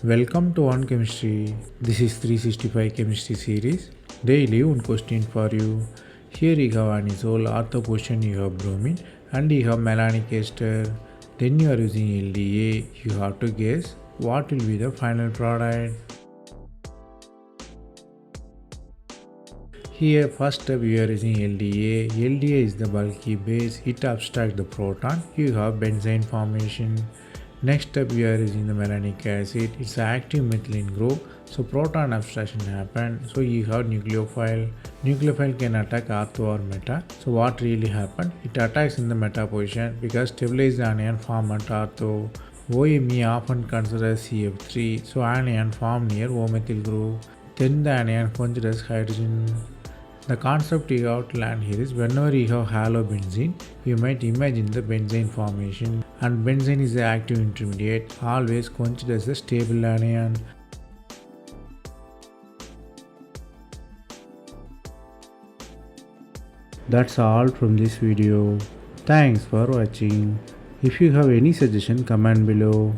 Welcome to On Chemistry. This is 365 Chemistry series. Daily one question for you. Here you have anisole, ortho position you have bromine, and you have malonic ester. Then you are using LDA. You have to guess what will be the final product. Here first step we are using LDA. LDA is the bulky base. It abstracts the proton. You have benzene formation. Next step we are using the malonic acid. It's an active methylene group. So proton abstraction happen. So you have nucleophile. Nucleophile can attack ortho or meta. So what really happened? It attacks in the meta position because stabilized anion form at ortho. OMe often considered CF3. So anion form near O-methyl group. Then the anion considers hydrogen. The concept you have to learn here is whenever you have halobenzene, you might imagine the benzene formation, and benzene is the active intermediate, always considered as a stable anion. That's all from this video. Thanks for watching. If you have any suggestion, comment below.